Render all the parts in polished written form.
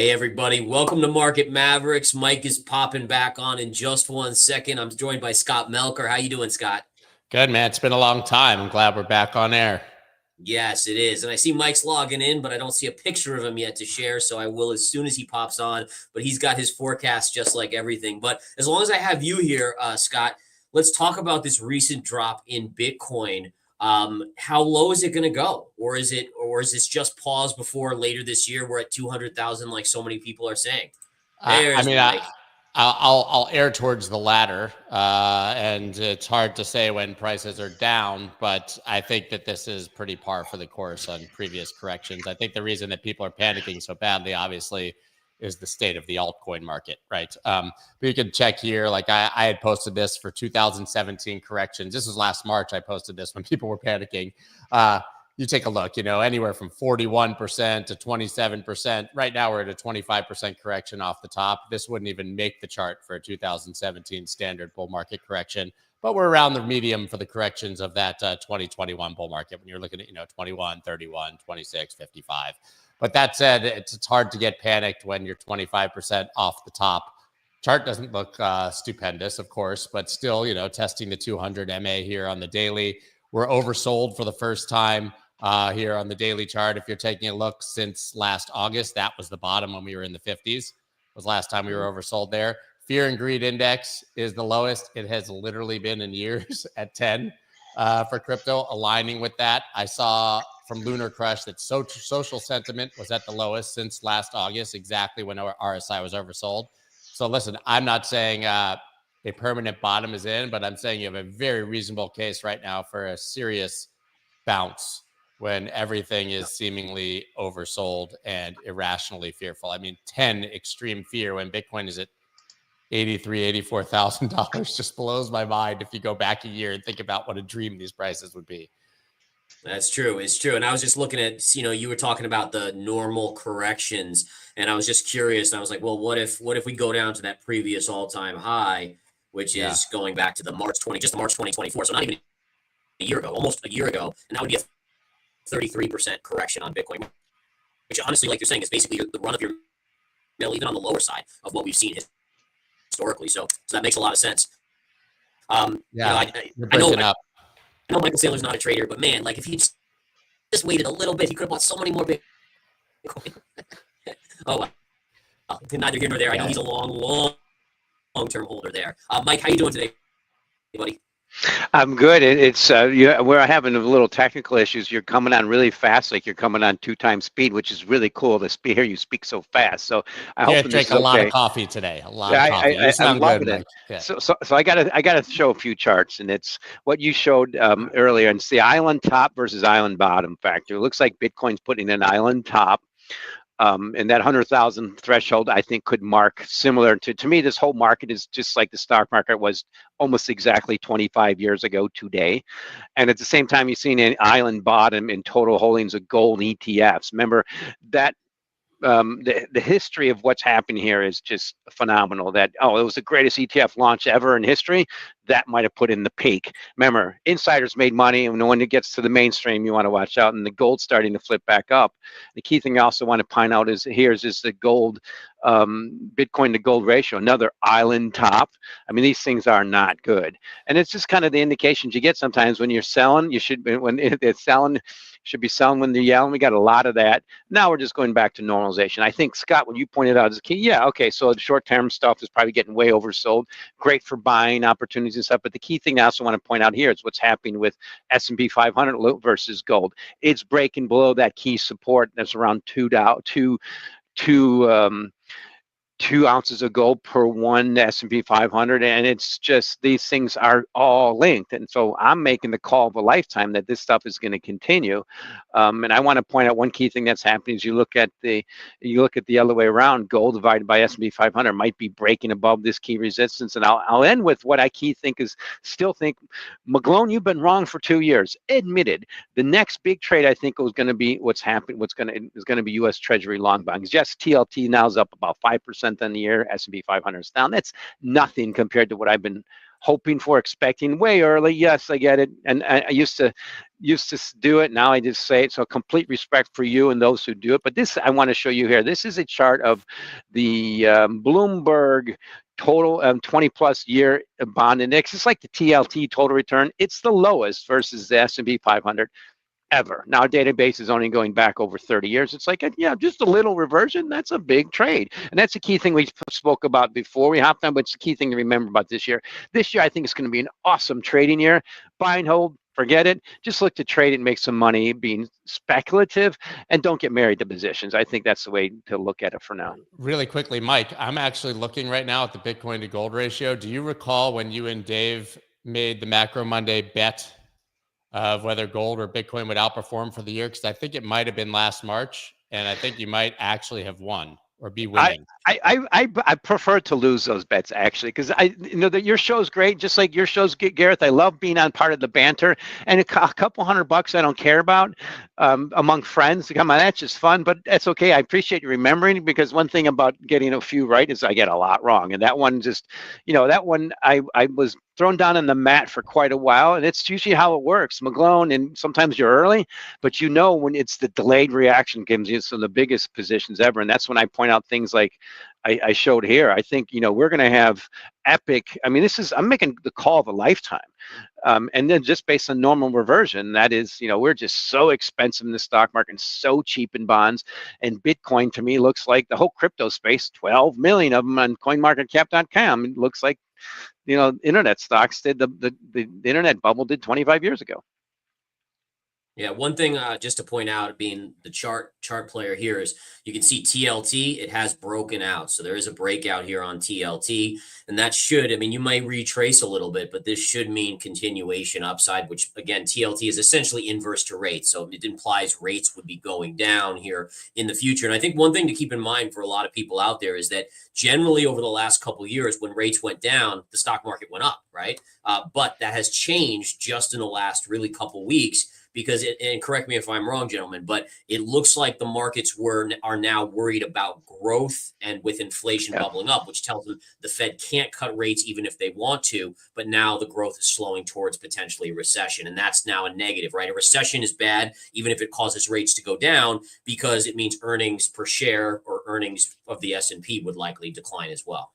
Hey everybody, welcome to Market Mavericks. Mike is popping back on in just 1 second. I'm joined by Scott Melker. How you doing, Scott? Good, man. It's been a long time. I'm glad we're back on air. Yes, it is. And I see Mike's logging in, but I don't see a picture of him yet to share, so I will as soon as he pops on. But he's got his forecast just like everything. But as long as I have you here, Scott, let's talk about this recent drop in Bitcoin. How low is it going to go? Or is this just pause before later this year we're at 200,000 like so many people are saying? There's Mike. I'll err towards the latter, and it's hard to say when prices are down, but I think that this is pretty par for the course on previous corrections. I think the reason that people are panicking so badly, obviously, is the state of the altcoin market, right? But you can check here, like I had posted this for 2017 corrections. This was last March. I posted this when people were panicking. You take a look, anywhere from 41% to 27%. Right now, we're at a 25% correction off the top. This wouldn't even make the chart for a 2017 standard bull market correction, but we're around the medium for the corrections of that 2021 bull market when you're looking at, 21, 31, 26, 55. But that said, it's hard to get panicked when you're 25% off the top. Chart doesn't look stupendous, of course, but still, testing the 200 MA here on the daily. We're oversold for the first time here on the daily chart. If you're taking a look since last August, that was the bottom when we were in the 50s. Was last time we were oversold there. Fear and greed index is the lowest it has literally been in years at 10 for crypto, aligning with that. I saw from Lunar Crush that social sentiment was at the lowest since last August, exactly when our RSI was oversold. So listen, I'm not saying a permanent bottom is in, but I'm saying you have a very reasonable case right now for a serious bounce when everything is seemingly oversold and irrationally fearful. I mean, 10 extreme fear when Bitcoin is at $83,000, $84,000 just blows my mind if you go back a year and think about what a dream these prices would be. That's true. It's true. And I was just looking at, you were talking about the normal corrections, and I was just curious. And I was like, well, what if we go down to that previous all-time high, which is going back to the March 2024. So not even a year ago, almost a year ago. And that would be a 33% correction on Bitcoin, which honestly, like you're saying, is basically the run of your mill, even on the lower side of what we've seen historically. So that makes a lot of sense. I know Michael Saylor's not a trader, but man, like if he just waited a little bit, he could have bought so many more Bitcoin. Oh, well. Neither here nor there. I know he's a long-term holder there. Mike, how you doing today, buddy? I'm good. It's we're having a little technical issues. You're coming on really fast, like you're coming on 2 times speed, which is really cool to hear you speak so fast. So I hope drink a lot of coffee today. A lot of coffee. I'm loving it. Yeah. So I gotta show a few charts, and it's what you showed earlier. And it's the island top versus island bottom factor. It looks like Bitcoin's putting an island top. And that 100,000 threshold, I think, could mark similar to me. This whole market is just like the stock market was almost exactly 25 years ago today. And at the same time, you've seen an island bottom in total holdings of gold ETFs. Remember that the history of what's happened here is just phenomenal. That, it was the greatest ETF launch ever in history. That might have put in the peak. Remember, insiders made money, and when it gets to the mainstream, you want to watch out. And the gold's starting to flip back up. The key thing I also want to point out is the gold, Bitcoin to gold ratio, another island top. I mean, these things are not good, and it's just kind of the indications you get sometimes when you're selling. You should be when it's selling. Should be selling when they're yelling. We got a lot of that. Now we're just going back to normalization. I think, Scott, what you pointed out is key. Yeah, okay, so the short-term stuff is probably getting way oversold. Great for buying opportunities and stuff. But the key thing I also want to point out here is what's happening with S&P 500 versus gold. It's breaking below that key support that's around 2 ounces of gold per one S&P 500, and it's just these things are all linked. And so I'm making the call of a lifetime that this stuff is going to continue. And I want to point out one key thing that's happening is you look at the other way around. Gold divided by S&P 500 might be breaking above this key resistance. And I'll end with what I still think McGlone, you've been wrong for 2 years. Admitted. The next big trade I think was going to be is going to be U.S. Treasury long bonds. Yes, TLT now is up about 5% on the year. S&P 500 is down. That's nothing compared to what I've been hoping for, expecting way early. Yes, I get it. And I used to do it. Now I just say it. So complete respect for you and those who do it. But this, I want to show you here. This is a chart of the Bloomberg total 20 plus year bond index. It's like the TLT, total return. It's the lowest versus the S&P 500 ever. Now, our database is only going back over 30 years. It's like, yeah, just a little reversion. That's a big trade. And that's the key thing we spoke about before we hopped on, but it's the key thing to remember about this year. This year, I think it's going to be an awesome trading year. Buy and hold, forget it. Just look to trade and make some money being speculative, and don't get married to positions. I think that's the way to look at it for now. Really quickly, Mike, I'm actually looking right now at the Bitcoin to gold ratio. Do you recall when you and Dave made the Macro Monday bet of whether gold or Bitcoin would outperform for the year? Because I think it might have been last March, and I think you might actually have won or be winning. I prefer to lose those bets, actually, because that your show's great, just like your show's, Gareth. I love being on part of the banter, and a couple $100 I don't care about among friends. Come on, that's just fun, but that's okay. I appreciate you remembering, because one thing about getting a few right is I get a lot wrong, and that one just, that one I was thrown down on the mat for quite a while, and it's usually how it works. McGlone, and sometimes you're early, but when it's the delayed reaction gives you some of the biggest positions ever, and that's when I point out things like I showed here. I think we're going to have epic. I mean, I'm making the call of a lifetime, and then just based on normal reversion, that is, we're just so expensive in the stock market and so cheap in bonds. And Bitcoin to me looks like the whole crypto space. 12 million of them on CoinMarketCap.com. It looks like internet stocks did the internet bubble did 25 years ago. Yeah, one thing just to point out, being the chart player here, is you can see TLT, it has broken out. So there is a breakout here on TLT, and that should, you might retrace a little bit, but this should mean continuation upside, which again, TLT is essentially inverse to rates. So it implies rates would be going down here in the future. And I think one thing to keep in mind for a lot of people out there is that generally over the last couple of years, when rates went down, the stock market went up, right? But that has changed just in the last really couple weeks, because and correct me if I'm wrong, gentlemen, but it looks like the markets are now worried about growth, and with inflation bubbling up, which tells them the Fed can't cut rates even if they want to, but now the growth is slowing towards potentially a recession, and that's now a negative, right? A recession is bad, even if it causes rates to go down, because it means earnings per share or earnings of the S&P would likely decline as well.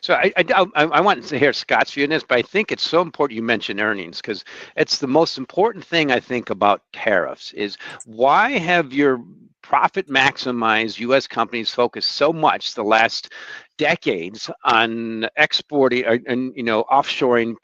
So I want to hear Scott's view on this, but I think it's so important you mention earnings, because it's the most important thing I think about tariffs is, why have your profit maximized U.S. companies focused so much the last decades on exporting and offshoring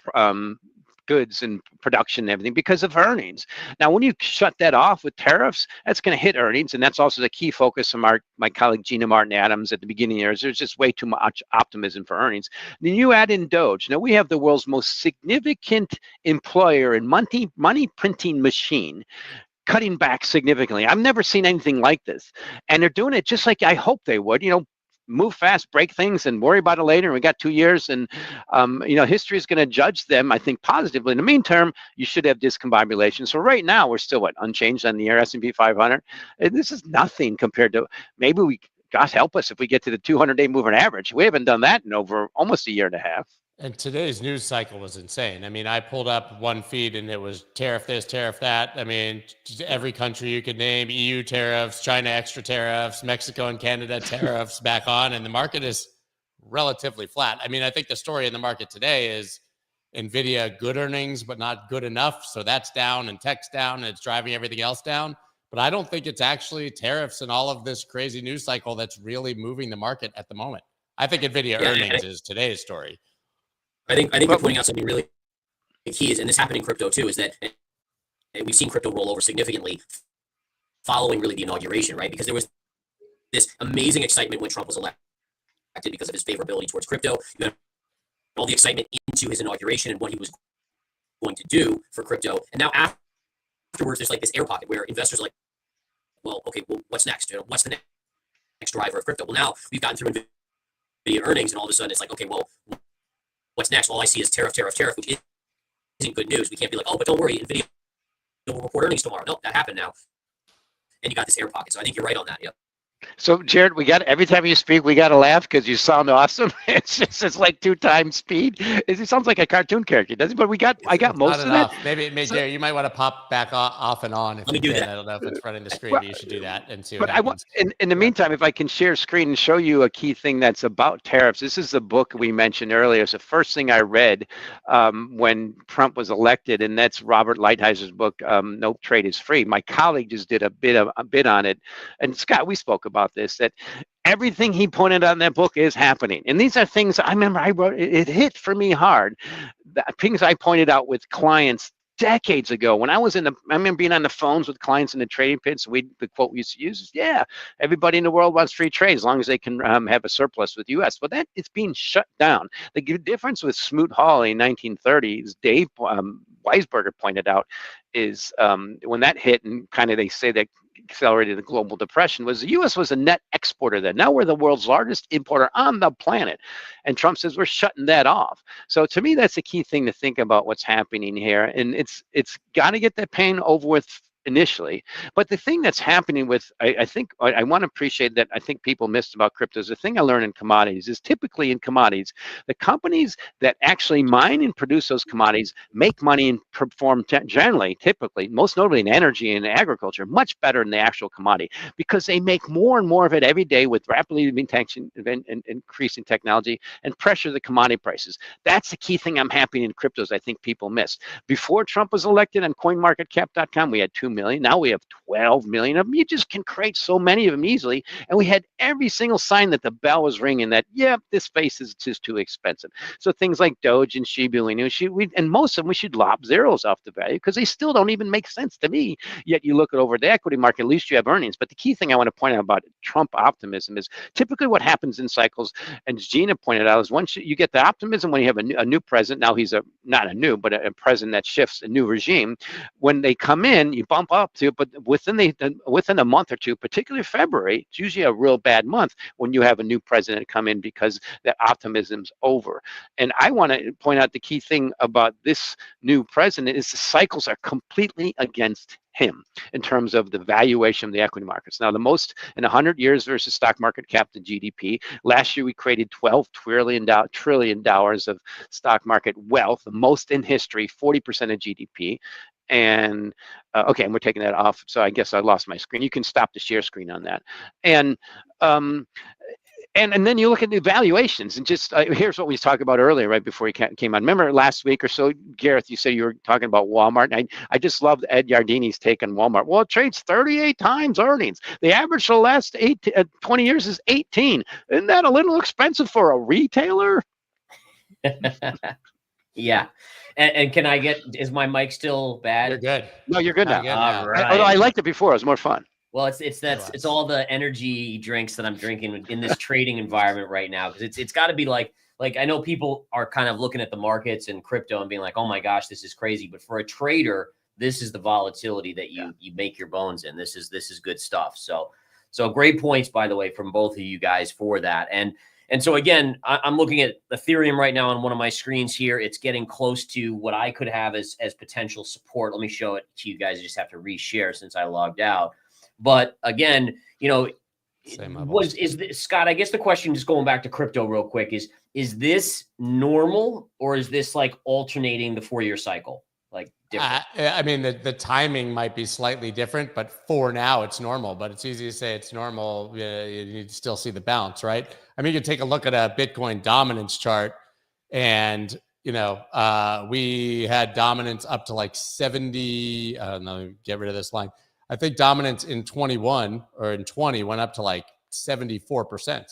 goods and production and everything because of earnings? Now, when you shut that off with tariffs, that's going to hit earnings, and that's also the key focus of my colleague Gina Martin Adams at the beginning of the year. There's just way too much optimism for earnings. Then you add in Doge. Now, we have the world's most significant employer and money printing machine cutting back significantly. I've never seen anything like this, and they're doing it just like I hope they would. Move fast, break things, and worry about it later. And we got 2 years, and history is going to judge them, I think, positively. In the meantime, you should have discombobulation. So right now, we're still unchanged on the year S&P 500. And this is nothing compared to maybe God help us if we get to the 200-day moving average. We haven't done that in over almost a year and a half. And today's news cycle was insane. I pulled up one feed and it was tariff this, tariff that. Every country you could name, EU tariffs, China extra tariffs, Mexico and Canada tariffs back on, and the market is relatively flat. I think the story in the market today is NVIDIA, good earnings, but not good enough. So that's down, and tech's down, and it's driving everything else down. But I don't think it's actually tariffs and all of this crazy news cycle that's really moving the market at the moment. I think NVIDIA earnings is today's story. I think you're pointing out something really key, and this happened in crypto too, is that we've seen crypto roll over significantly following really the inauguration, right? Because there was this amazing excitement when Trump was elected because of his favorability towards crypto. You had all the excitement into his inauguration and what he was going to do for crypto. And now afterwards, there's like this air pocket where investors are like, well, okay, well, what's next? What's the next driver of crypto? Well, now we've gotten through NVIDIA earnings, and all of a sudden it's like, okay, well, what's next? All I see is tariff, which isn't good news. We can't be like, oh, but don't worry, NVIDIA will report earnings tomorrow. No, that happened now. And you got this air pocket. So I think you're right on that. Yep. So, Jared, every time you speak, we got to laugh because you sound awesome. It's like 2 times speed. It sounds like a cartoon character, doesn't it? But I got most of enough. that. Maybe So, Jared, you might want to pop back off and on if Let me you do can. that. I don't know if it's running the screen, well, but you should do that and see what but I want, happens. in the meantime, if I can share screen and show you a key thing that's about tariffs. This is the book we mentioned earlier. It's the first thing I read when Trump was elected, and that's Robert Lighthizer book, No Trade is Free. My colleague just did a bit on it, and Scott, we spoke about this, that everything he pointed out in that book is happening. And these are things I remember I wrote, it hit for me hard. The things I pointed out with clients decades ago when I remember being on the phones with clients in the trading pits. The quote we used to use is, yeah, everybody in the world wants free trade as long as they can have a surplus with the U.S. But that it's being shut down. The difference with Smoot-Hawley in 1930s, Dave Weisberger pointed out, is when that hit and kind of they say that accelerated the global depression, was the U.S. was a net exporter then. Now we're the world's largest importer on the planet. And Trump says we're shutting that off. So to me, that's a key thing to think about what's happening here. And it's got to get that pain over with initially. But the thing that's happening with, I think, I want to appreciate that I think people missed about cryptos. The thing I learned in commodities is typically in commodities, the companies that actually mine and produce those commodities make money and perform generally, typically, most notably in energy and agriculture, much better than the actual commodity because they make more and more of it every day with rapidly increasing technology and pressure the commodity prices. That's the key thing I'm happy in cryptos I think people missed. Before Trump was elected on CoinMarketCap.com, we had 2 million. Now we have 12 million of them. You just can create so many of them easily. And we had every single sign that the bell was ringing that, yeah, this space is just too expensive. So things like Doge and Shiba Inu, and most of them we should lop zeros off the value because they still don't even make sense to me. Yet you look at over the equity market, at least you have earnings. But the key thing I want to point out about Trump optimism is typically what happens in cycles, and as Gina pointed out, is once you get the optimism when you have a new president. Now he's not a new, but a president that shifts a new regime. When they come in, you bump up to, but within a month or two, particularly February, it's usually a real bad month when you have a new president come in because that optimism's over. And I want to point out the key thing about this new president is the cycles are completely against him in terms of the valuation of the equity markets. Now, the most in 100 years versus stock market cap to GDP. Last year, we created $12 trillion of stock market wealth, the most in history, 40% of GDP. And okay, and we're taking that off. So I guess I lost my screen. You can stop the share screen on that. And then you look at the valuations, and just here's what we talked about earlier, right before he came on. Remember last week or so, Gareth, you said you were talking about Walmart, and I just loved Ed Yardeni's take on Walmart. Well, it trades 38 times earnings. The average for the last 20 years is 18. Isn't that a little expensive for a retailer? Yeah. And can I is my mic still bad? You're good. No, you're good now. All right. Although I liked it before, it was more fun. Well, it's all the energy drinks that I'm drinking in this trading environment right now, because it's got to be like I know people are kind of looking at the markets and crypto and being like, oh my gosh, this is crazy. But for a trader, this is the volatility that you make your bones in. This is good stuff. So great points, by the way, from both of you guys for that. And so again, I'm looking at Ethereum right now on one of my screens here. It's getting close to what I could have as potential support. Let me show it to you guys. I just have to reshare since I logged out. But again, Scott, I guess the question, just going back to crypto real quick, is this normal, or is this like alternating the 4-year cycle? Like different? I mean, the timing might be slightly different, but for now it's normal. But it's easy to say it's normal. You still see the bounce, right? I mean, you can take a look at a Bitcoin dominance chart, and we had dominance up to like 70. No, get rid of this line. I think dominance in 21 or in 20 went up to like 74%,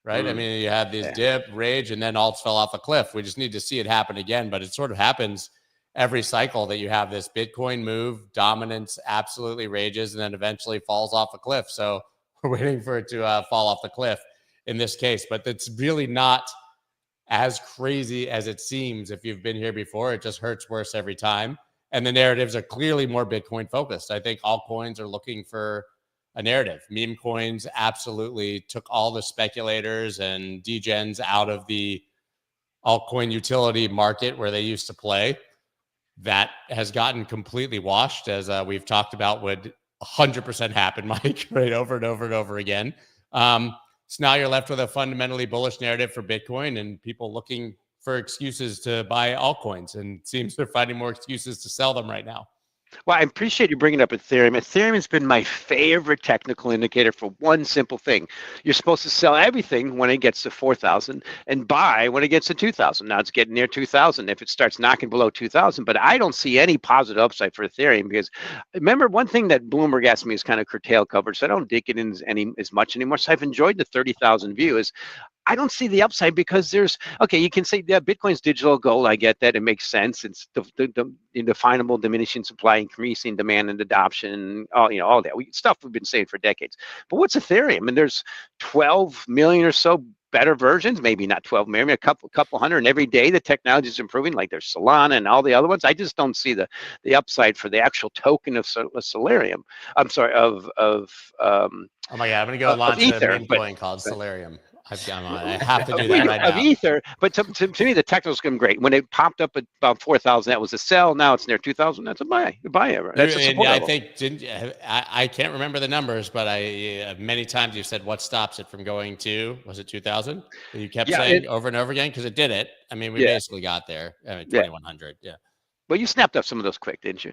right? I mean, you had this dip, rage, and then alts fell off a cliff. We just need to see it happen again, but it sort of happens every cycle that you have this Bitcoin move, dominance absolutely rages, and then eventually falls off a cliff. So we're waiting for it to fall off the cliff in this case, but it's really not as crazy as it seems. If you've been here before, it just hurts worse every time. And the narratives are clearly more Bitcoin focused. I think all coins are looking for a narrative. Meme coins absolutely took all the speculators and degens out of the altcoin utility market where they used to play. That has gotten completely washed, as we've talked about, would 100% happen, Mike, right? Over and over and over again. So now you're left with a fundamentally bullish narrative for Bitcoin and people looking for excuses to buy altcoins, and it seems they're finding more excuses to sell them right now. Well, I appreciate you bringing up Ethereum. Ethereum has been my favorite technical indicator for one simple thing. You're supposed to sell everything when it gets to 4,000 and buy when it gets to 2,000. Now it's getting near 2,000 if it starts knocking below 2,000, but I don't see any positive upside for Ethereum because remember one thing that Bloomberg asked me is kind of curtail coverage, so I don't dig it in as much anymore. So I've enjoyed the 30,000 view. I don't see the upside because you can say that Bitcoin's digital gold. I get that. It makes sense. It's the indefinable diminishing supply, increasing demand and adoption, all that stuff we've been saying for decades. But what's Ethereum? And there's 12 million or so better versions, maybe not 12 million, a couple hundred. And every day the technology is improving, like there's Solana and all the other ones. I just don't see the upside for the actual token of Solarium. I'm sorry, oh my God, I'm going to go launch Ether, a meme coin called Solarium. I have to do that right of now. Ether, but to me, the technical's been great. When it popped up at about 4,000, that was a sell. Now it's near 2,000. That's a buy. That's a support level. I think I can't remember the numbers, but many times you said what stops it from going to, was it 2,000? You kept saying over and over again because it did it. I mean, we basically got there. 2,100. Yeah. Well, you snapped up some of those quick, didn't you?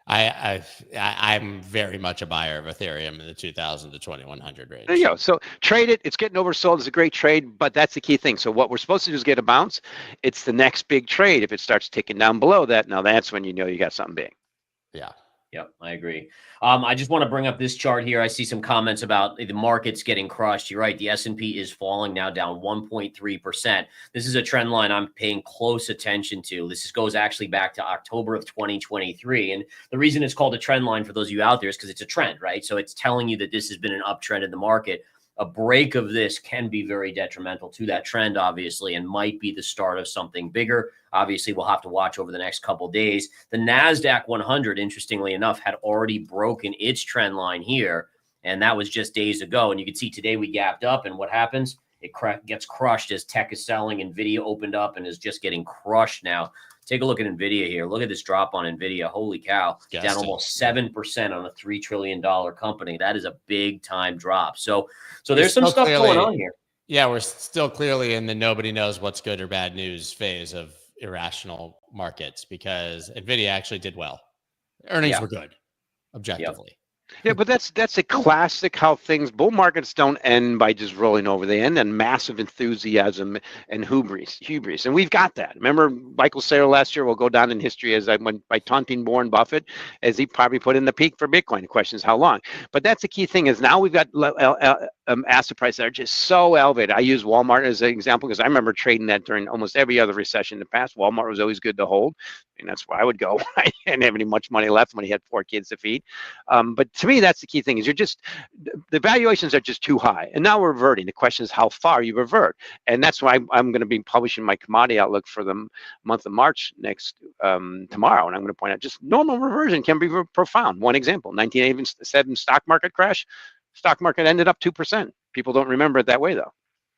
I'm very much a buyer of Ethereum in the 2,000 to 2,100 range. There you go. So trade it. It's getting oversold. It's a great trade, but that's the key thing. So what we're supposed to do is get a bounce. It's the next big trade. If it starts ticking down below that, now that's when you know you got something big. Yeah. Yep, I agree. I just want to bring up this chart here. I see some comments about the market's getting crushed. You're right. The S&P is falling now, down 1.3%. This is a trend line I'm paying close attention to. This goes actually back to October of 2023. And the reason it's called a trend line for those of you out there is because it's a trend, right? So it's telling you that this has been an uptrend in the market. A break of this can be very detrimental to that trend, obviously, and might be the start of something bigger. Obviously, we'll have to watch over the next couple of days. The NASDAQ 100, interestingly enough, had already broken its trend line here, and that was just days ago. And you can see today we gapped up, and what happens? It gets crushed as tech is selling. NVIDIA opened up and is just getting crushed now. Take a look at NVIDIA here. Look at this drop on NVIDIA. Holy cow. Down almost 7% on a $3 trillion company. That is a big time drop. So there's some stuff going on here. Yeah, we're still clearly in the nobody knows what's good or bad news phase of irrational markets because NVIDIA actually did well. Earnings were good, objectively. Yeah, but that's a classic how bull markets don't end by just rolling over. They end on massive enthusiasm and hubris. And we've got that. Remember Michael Saylor last year will go down in history as I went by taunting Warren Buffett, as he probably put in the peak for Bitcoin. The question is how long. But that's the key thing is now we've got asset prices that are just so elevated. I use Walmart as an example because I remember trading that during almost every other recession in the past. Walmart was always good to hold. And that's where I would go. I didn't have any much money left when he had 4 kids to feed. But to me, that's the key thing is the valuations are just too high. And now we're reverting. The question is how far you revert. And that's why I'm going to be publishing my commodity outlook for the month of March tomorrow. And I'm going to point out just normal reversion can be profound. One example, 1987 stock market crash. Stock market ended up 2%. People don't remember it that way, though.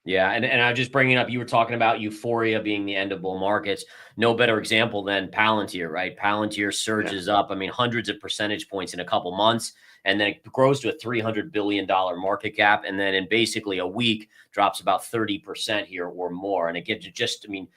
Yeah, and I'm just bringing up, you were talking about euphoria being the end of bull markets. No better example than Palantir, right? Palantir surges up, I mean, hundreds of percentage points in a couple months, and then it grows to a $300 billion market cap, and then in basically a week drops about 30% here or more. And it gets just, I mean,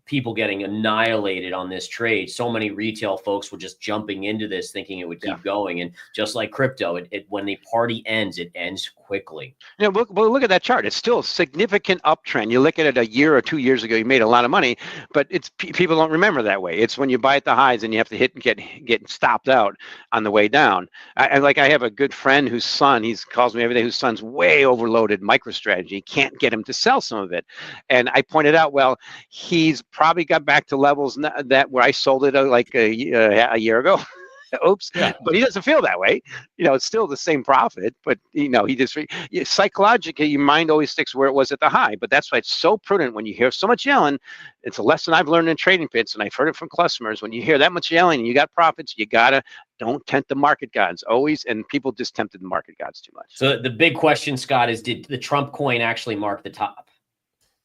people getting annihilated on this trade. So many retail folks were just jumping into this thinking it would keep going. And just like crypto, it when the party ends, it ends quickly. Yeah, look at that chart. It's still a significant uptrend. You look at it a year or 2 years ago, you made a lot of money, but it's people don't remember that way. It's when you buy at the highs and you have to hit and get stopped out on the way down. I have a good friend whose son, he calls me every day, whose son's way overloaded MicroStrategy. Can't get him to sell some of it. And I pointed out, well, he's probably got back to levels that where I sold it like a year ago. Oops. Yeah. But he doesn't feel that way. It's still the same profit, but he just psychologically, your mind always sticks where it was at the high. But that's why it's so prudent when you hear so much yelling. It's a lesson I've learned in trading pits, and I've heard it from customers. When you hear that much yelling and you got profits, you don't tempt the market gods always. And people just tempted the market gods too much. So the big question, Scott, is did the Trump coin actually mark the top?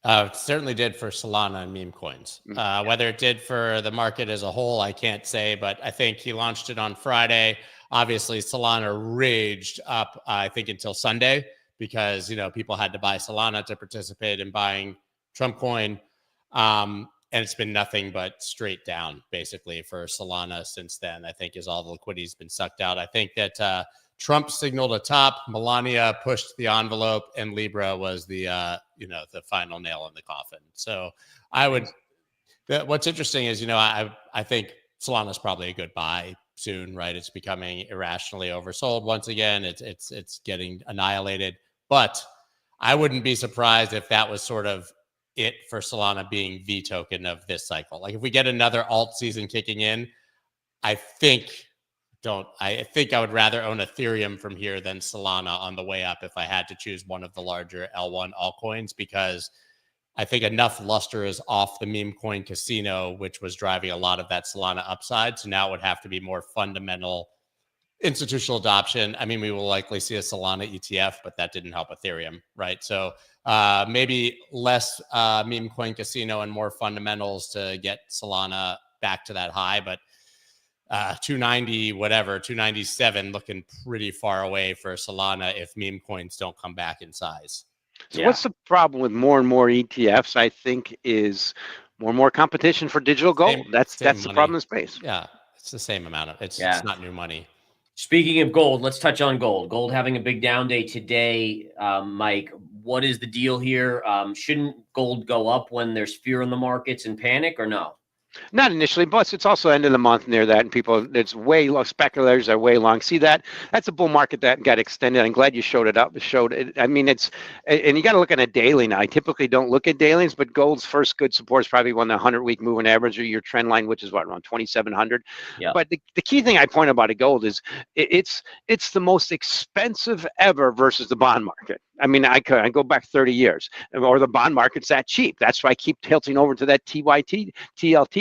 Certainly did for Solana and meme coins. Whether it did for the market as a whole, I can't say, but I think he launched it on Friday. Obviously, Solana raged up, I think, until Sunday because, people had to buy Solana to participate in buying Trump coin. And it's been nothing but straight down, basically, for Solana since then, I think, as all the liquidity has been sucked out. I think that Trump signaled a top, Melania pushed the envelope, and Libra was the the final nail in the coffin. So what's interesting is, I think Solana's probably a good buy soon, right? It's becoming irrationally oversold once again. It's getting annihilated, but I wouldn't be surprised if that was sort of it for Solana being the token of this cycle. Like if we get another alt season kicking in, I think I would rather own Ethereum from here than Solana on the way up if I had to choose one of the larger L1 altcoins, because I think enough luster is off the meme coin casino, which was driving a lot of that Solana upside. So now it would have to be more fundamental institutional adoption. I mean, we will likely see a Solana ETF, but that didn't help Ethereum, right? So maybe less meme coin casino and more fundamentals to get Solana back to that high, but 290, whatever, 297 looking pretty far away for Solana if meme coins don't come back in size. So what's the problem with more and more ETFs, I think, is more and more competition for digital gold. That's the problem in the space. Yeah, it's the same amount of it's not new money. Speaking of gold, let's touch on gold. Gold having a big down day today. Mike, what is the deal here? Shouldn't gold go up when there's fear in the markets and panic, or no? Not initially, but it's also end of the month near that, and people, it's way low. Speculators are way long. See that? That's a bull market that got extended. I'm glad you showed it up. Showed it. I mean, and you got to look at a daily now. I typically don't look at dailies, but gold's first good support is probably on the 100-week moving average or your trend line, which is what, around 2,700. Yeah. But the key thing I point about a gold is it's the most expensive ever versus the bond market. I mean, I go back 30 years, or the bond market's that cheap. That's why I keep tilting over to that TLT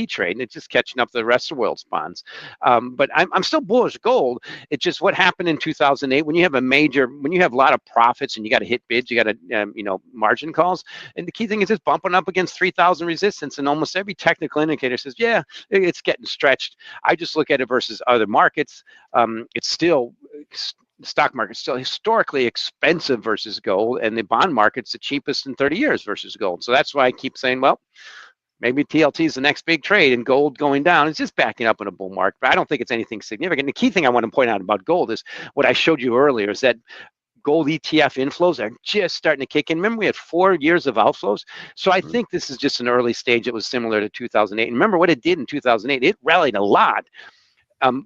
trade, and it's just catching up to the rest of the world's bonds. But I'm still bullish gold. It's just what happened in 2008 when you have a lot of profits and you got to hit bids, you got to margin calls, and the key thing is it's bumping up against 3,000 resistance, and almost every technical indicator says, yeah, it's getting stretched. I just look at it versus other markets. It's still. The stock market's still historically expensive versus gold, and the bond market's the cheapest in 30 years versus gold. So that's why I keep saying, well, maybe TLT is the next big trade, and gold going down is just backing up in a bull market. But I don't think it's anything significant. The key thing I want to point out about gold is what I showed you earlier, is that gold ETF inflows are just starting to kick in. Remember, we had 4 years of outflows. So I think this is just an early stage. It was similar to 2008. And remember what it did in 2008? It rallied a lot.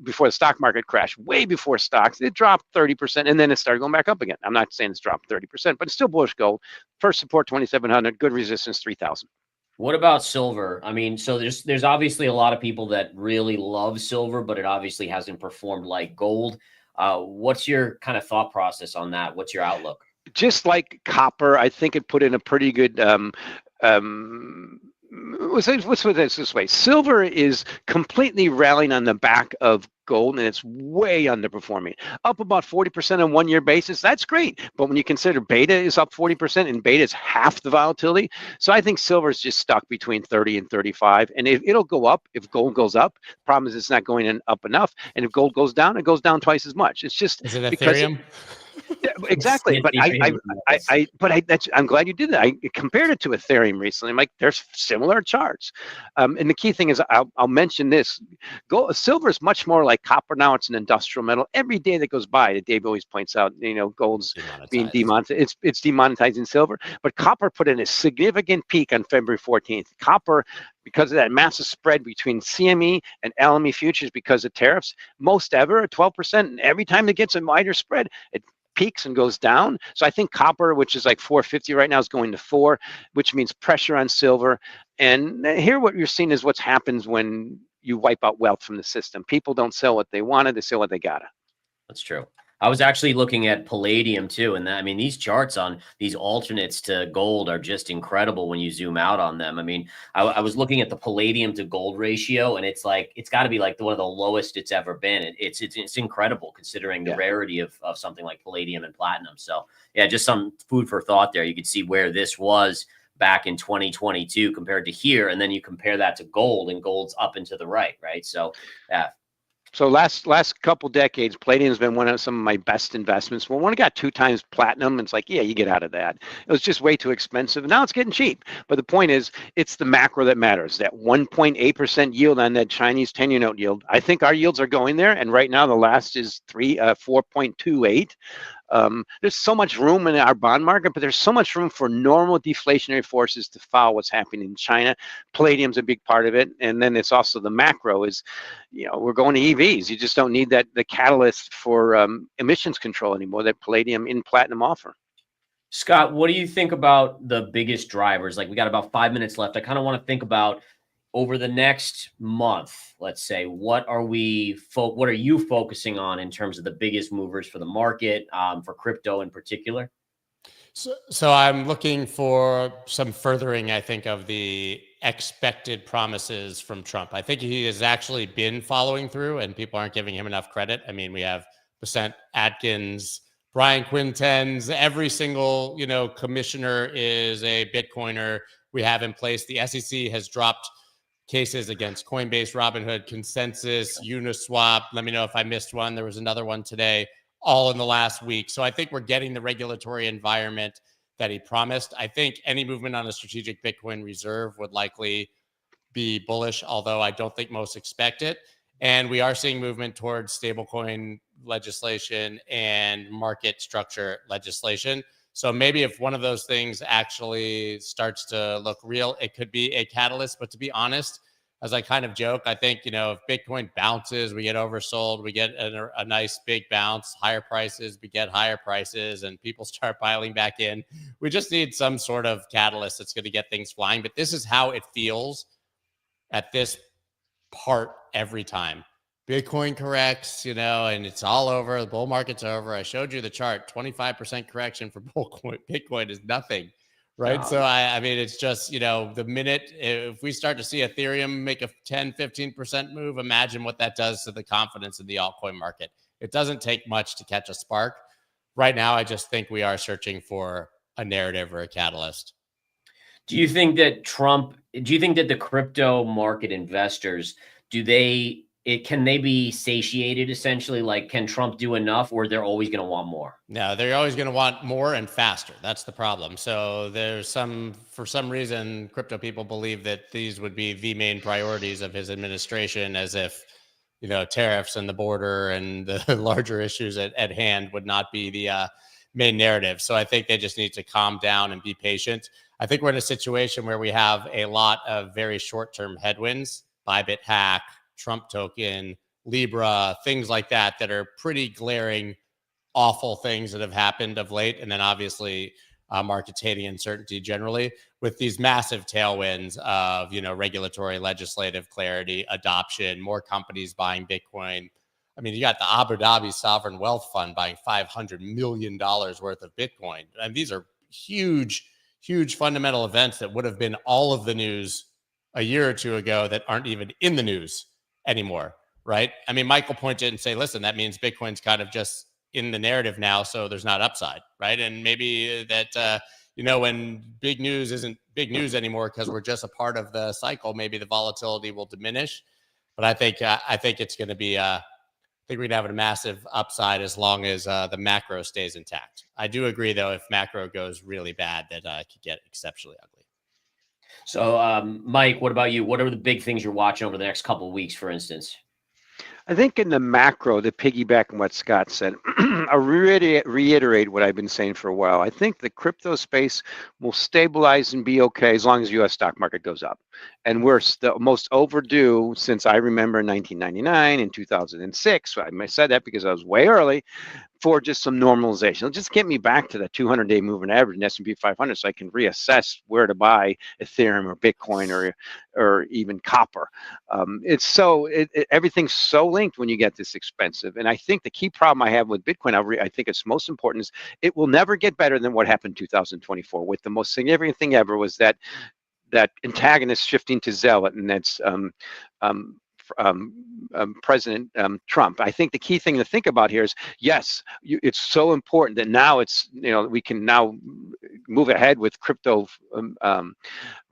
Before the stock market crashed, way before stocks, it dropped 30%, and then it started going back up again. I'm not saying it's dropped 30%, but it's still bullish gold. First support 2,700, good resistance 3,000. What about silver? I mean, so there's obviously a lot of people that really love silver, but it obviously hasn't performed like gold. What's your kind of thought process on that? What's your outlook? Just like copper, I think it put in a pretty good. Let's put it this way. Silver is completely rallying on the back of gold, and it's way underperforming. Up about 40% on 1 year basis. That's great. But when you consider beta is up 40%, and beta is half the volatility. So I think silver is just stuck between 30 and 35. And it'll go up if gold goes up. The problem is it's not going up enough. And if gold goes down, it goes down twice as much. It's just is it Ethereum? Yeah, exactly, but I'm glad you did that. I compared it to Ethereum recently. I'm like, there's similar charts, and the key thing is, I'll mention this: silver is much more like copper now. It's an industrial metal. Every day that goes by, Dave always points out, gold's being demonetized. It's demonetizing silver, but copper put in a significant peak on February 14th. Copper, because of that massive spread between CME and LME futures because of tariffs, most ever at 12%. And every time it gets a wider spread, it peaks and goes down. So I think copper, which is like 450 right now, is going to 4, which means pressure on silver. And here what you're seeing is what happens when you wipe out wealth from the system. People don't sell what they wanted, they sell what they gotta. That's true. I was actually looking at palladium too, and I mean, these charts on these alternates to gold are just incredible when you zoom out on them. I mean, I was looking at the palladium to gold ratio, and it's got to be like one of the lowest it's ever been. It's incredible considering the rarity of something like palladium and platinum. So yeah, just some food for thought there. You can see where this was back in 2022 compared to here. And then you compare that to gold, and gold's up and to the right, right? So, yeah. So last couple decades, palladium's been one of some of my best investments. Well, when it got 2 times platinum, it's like, yeah, you get out of that. It was just way too expensive. Now it's getting cheap. But the point is, it's the macro that matters. That 1.8% yield on that Chinese 10-year note yield. I think our yields are going there, and right now the last is 4.28. There's so much room in our bond market, but there's so much room for normal deflationary forces to follow what's happening in China. Palladium's a big part of it, and then it's also the macro is, we're going to EVs. You just don't need the catalyst for emissions control anymore that palladium and platinum offer. Scott, what do you think about the biggest drivers? Like, we got about 5 minutes left. I kind of want to think about over the next month, let's say, what are you focusing on in terms of the biggest movers for the market, for crypto in particular? So I'm looking for some furthering, I think, of the expected promises from Trump. I think he has actually been following through, and people aren't giving him enough credit. I mean, we have Percent Atkins, Brian Quinten's, every single, commissioner is a Bitcoiner we have in place. The SEC has dropped cases against Coinbase, Robinhood, Consensus, Uniswap. Let me know if I missed one. There was another one today, all in the last week. So I think we're getting the regulatory environment that he promised. I think any movement on a strategic Bitcoin reserve would likely be bullish, although I don't think most expect it. And we are seeing movement towards stablecoin legislation and market structure legislation. So maybe if one of those things actually starts to look real, it could be a catalyst. But to be honest, as I kind of joke, I think, if Bitcoin bounces, we get oversold, we get a nice big bounce, higher prices, we get higher prices, and people start piling back in. We just need some sort of catalyst that's going to get things flying. But this is how it feels at this part every time. Bitcoin corrects, and it's all over. The bull market's over. I showed you the chart. 25% correction for Bitcoin is nothing, right? So, I mean, it's just, the minute, if we start to see Ethereum make a 10, 15% move, imagine what that does to the confidence in the altcoin market. It doesn't take much to catch a spark. Right now, I just think we are searching for a narrative or a catalyst. Do you think that the crypto market investors, can they be satiated essentially? Like, can Trump do enough, or they're always going to want more? No, they're always going to want more and faster. That's the problem. So for some reason, crypto people believe that these would be the main priorities of his administration, as if, tariffs and the border and the larger issues at hand would not be the main narrative. So I think they just need to calm down and be patient. I think we're in a situation where we have a lot of very short-term headwinds, Bybit hack, Trump token, Libra, things like that are pretty glaring, awful things that have happened of late. And then obviously market trading uncertainty generally, with these massive tailwinds of, regulatory, legislative clarity, adoption, more companies buying Bitcoin. I mean, you got the Abu Dhabi Sovereign Wealth Fund buying $500 million worth of Bitcoin. And these are huge, huge fundamental events that would have been all of the news a year or two ago that aren't even in the news anymore, right? I mean, Michael pointed and say, listen, that means Bitcoin's kind of just in the narrative now, so there's not upside, right? And maybe that, when big news isn't big news anymore because we're just a part of the cycle, maybe the volatility will diminish. But I think it's going to be, I think we're going to have a massive upside as long as the macro stays intact. I do agree, though, if macro goes really bad, that it could get exceptionally ugly. So, Mike, what about you? What are the big things you're watching over the next couple of weeks, for instance? I think in the macro, to piggyback on what Scott said, I'll reiterate what I've been saying for a while. I think the crypto space will stabilize and be okay as long as the U.S. stock market goes up. And we're the most overdue since I remember 1999 and 2006. I said that because I was way early, for just some normalization. It'll just get me back to the 200-day moving average in S&P 500 so I can reassess where to buy Ethereum or Bitcoin or even copper. Everything's so linked when you get this expensive. And I think the key problem I have with Bitcoin, I think it's most important, is it will never get better than what happened in 2024. With the most significant thing ever was that antagonist shifting to zealot, and that's President Trump. I think the key thing to think about here is, yes, it's so important that now it's, we can now move ahead with crypto,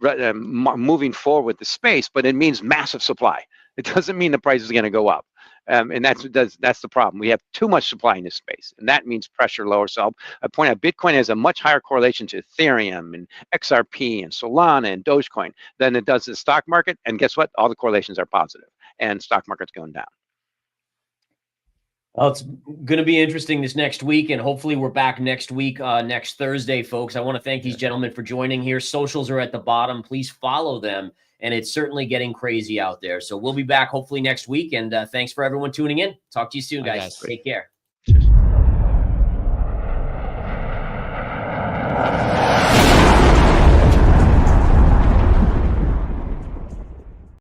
moving forward with the space, but it means massive supply. It doesn't mean the price is going to go up. And that's the problem. We have too much supply in this space, and that means pressure lower. So I point out Bitcoin has a much higher correlation to Ethereum and XRP and Solana and Dogecoin than it does the stock market. And guess what? All the correlations are positive, and stock market's going down. Well, it's going to be interesting this next week, and hopefully we're back next week, next Thursday, folks. I want to thank these gentlemen for joining here. Socials are at the bottom. Please follow them, and it's certainly getting crazy out there. So we'll be back hopefully next week, and thanks for everyone tuning in. Talk to you soon, guys. Take care.